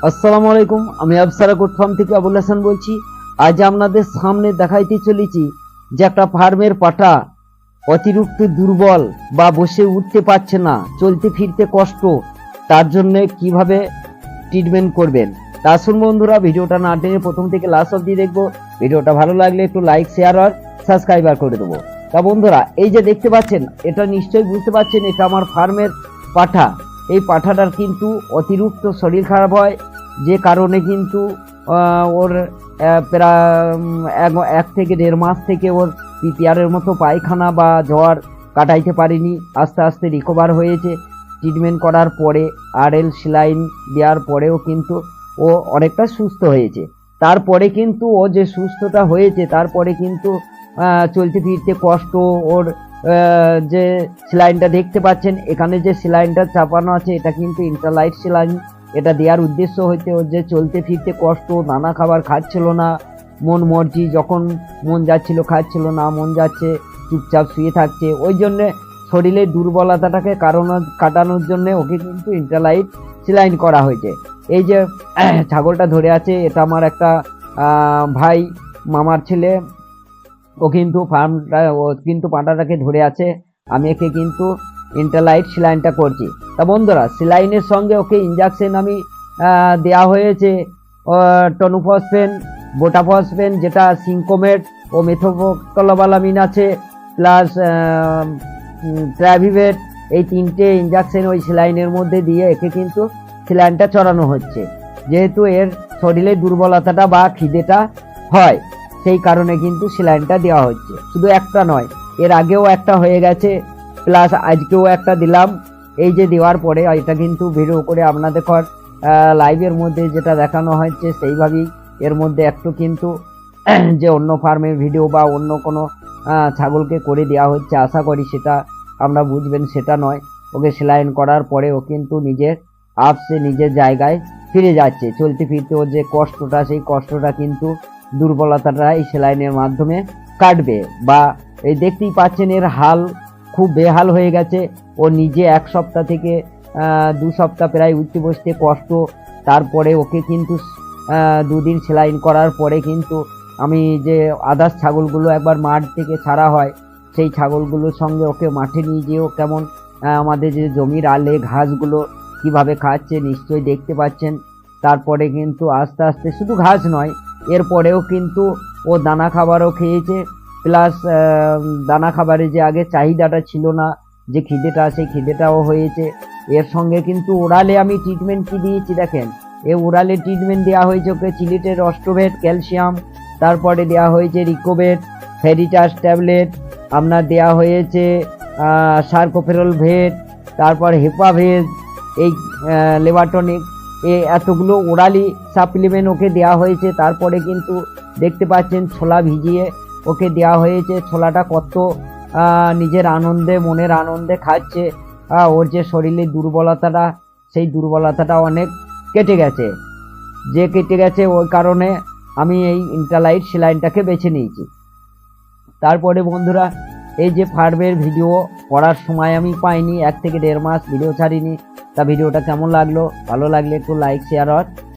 আসসালামু আলাইকুম। আমি আফসারা কোট ফার্ম থেকে আবুল হাসান বলছি। আজ আপনাদের সামনে দেখাইতে চলেছি যে একটা ফার্মের পাঠা অতিরিক্ত দুর্বল বা বসে উঠতে পারছে না, চলতে ফিরতে কষ্ট, তার জন্য কিভাবে ট্রিটমেন্ট করবেন। তা আসুন বন্ধুরা, ভিডিওটা না টেনে প্রথম থেকে লাস্ট অবধি দেখবো। ভিডিওটা ভালো লাগলে একটু লাইক, শেয়ার আর সাবস্ক্রাইবার করে দেবো। তা বন্ধুরা, এই যে দেখতে পাচ্ছেন, এটা নিশ্চয়ই বুঝতে পারছেন এটা আমার ফার্মের পাঠা। এই পাঠাটার কিন্তু অতিরিক্ত শরীর খারাপ হয়, যে কারণে কিন্তু ওর প্রায় 1 থেকে 1.5 মাস থেকে ওর পিপিআরের মতো পায়খানা বা জ্বর কাটাইতে পারিনি। আস্তে আস্তে রিকভার হয়েছে। ট্রিটমেন্ট করার পরে আরএল সেলাইন দেওয়ার পরেও কিন্তু ও অনেকটা সুস্থ হয়েছে। তারপরে কিন্তু ও যে সুস্থতা হয়েছে, তারপরে কিন্তু চলতে ফিরতে কষ্ট। ওর যে সেলাইনটা দেখতে পাচ্ছেন, এখানে যে সেলাইনটা চাপানো আছে এটা কিন্তু ইন্টারলাইট সেলাইন। এটা দেওয়ার উদ্দেশ্য হচ্ছে ওর যে চলতে ফিরতে কষ্ট, দানা খাবার খাচ্ছিল না, মন মর্জি, যখন মন যাচ্ছিল খাচ্ছিল না, মন যাচ্ছে চুপচাপ শুয়ে থাকছে। ওই জন্যে শরীরের দুর্বলতাটাকে কাটানোর জন্য ওকে কিন্তু ইন্টারলাইট সেলাইন করা হয়েছে। এই যে ছাগলটা ধরে আছে, এটা আমার একটা ভাই, মামার ছেলে। ও কিন্তু পাঁঠাটাকে ধরে আছে। আমি একে কিন্তু ইন্টারলাইট সেলাইনটা করছি। তা বন্ধুরা, সেলাইনের সঙ্গে ওকে ইঞ্জেকশন আমি দেওয়া হয়েছে টনুফসফেন, বোটাফসফেন, যেটা সিঙ্কোমেট ও মেথোক্লোবালামিন আছে, প্লাস ট্রাভিভেট। এই 3টে ইঞ্জেকশন ওই সেলাইনের মধ্যে দিয়ে একে কিন্তু সেলাইনটা চড়ানো হচ্ছে, যেহেতু এর শরীরে দুর্বলতাটা বা খিদেটা হয়, সেই কারণে কিন্তু সেলাইনটা দেওয়া হচ্ছে। শুধু একটা নয়, এর আগেও একটা হয়ে গেছে, প্লাস আজকেও একটা দিলাম। এই যে দেওয়ার পরে এটা কিন্তু ভিডিও করে আপনাদের লাইভের মধ্যে যেটা দেখানো হচ্ছে সেইভাবেই এর মধ্যে একটু কিন্তু যে অন্য ফার্মের ভিডিও বা অন্য কোনো ছাগলকে করে দেওয়া হচ্ছে, আশা করি সেটা আমরা বুঝবেন, সেটা নয়। ওকে সেলাইন করার পরে ও কিন্তু নিজের আপসে নিজের জায়গায় ফিরে যাচ্ছে। চলতে ফিরতে ওর যে কষ্টটা, সেই কষ্টটা কিন্তু দুর্বলতাটা এই সেলাইনের মাধ্যমে কাটবে। বা এই দেখতেই পাচ্ছেন এর হাল খুব বেহাল হয়ে গেছে। ও নিজে 1 সপ্তাহ থেকে 2 সপ্তাহ প্রায় উঠতে বসতে কষ্ট। তারপরে ওকে কিন্তু 2 দিন সেলাইন করার পরে কিন্তু আমি যে আদার্স ছাগলগুলো একবার মাঠ থেকে ছাড়া হয়, সেই ছাগলগুলোর সঙ্গে ওকে মাঠে নিয়ে যেও কেমন আমাদের যে জমির আলে ঘাসগুলো কিভাবে খাচ্ছে নিশ্চয়ই দেখতে পাচ্ছেন। তারপরে কিন্তু আস্তে আস্তে শুধু ঘাস নয়, এরপরেও কিন্তু ও দানা খাবারও খেয়েছে, প্লাস দানা খাবারে যে আগে চাহিদাটা ছিল না, যে খিদেটা, সেই খিদেটাও হয়েছে। এর সঙ্গে কিন্তু ওরালে আমি ট্রিটমেন্ট কি দিয়েছি দেখেন। ওরালে ট্রিটমেন্ট দেওয়া হয়েছে ওকে চিলিটের অস্ট্রোভেট ক্যালসিয়াম, তারপরে দেওয়া হয়েছে রিকোভেট, ফেরিটাস ট্যাবলেট, আপনার দেওয়া হয়েছে সার্কোফেরল ভেট, তারপর হেপাভেজ, এই লেবাটনিক, এতগুলো ওরালি সাপ্লিমেন্ট ওকে দেওয়া হয়েছে। তারপরে কিন্তু দেখতে পাচ্ছেন ছোলা ভিজিয়ে ওকে দেওয়া হয়েছে। ছোলাটা কত নিজের আনন্দে, মনের আনন্দে খাচ্ছে। ওর যে শরীরের দুর্বলতাটা, সেই দুর্বলতাটা অনেক কেটে গেছে। যে কেটে গেছে ওই কারণে আমি এই ইন্টারলাইট সেলাইনটাকে বেছে নিয়েছি। তারপরে বন্ধুরা, এই যে ফার্মের ভিডিও করার সময় আমি পাইনি, 1 থেকে 1.5 মাস ভিডিও ছাড়িনি। তা ভিডিওটা কেমন লাগলো? ভালো লাগলে একটু লাইক, শেয়ার আর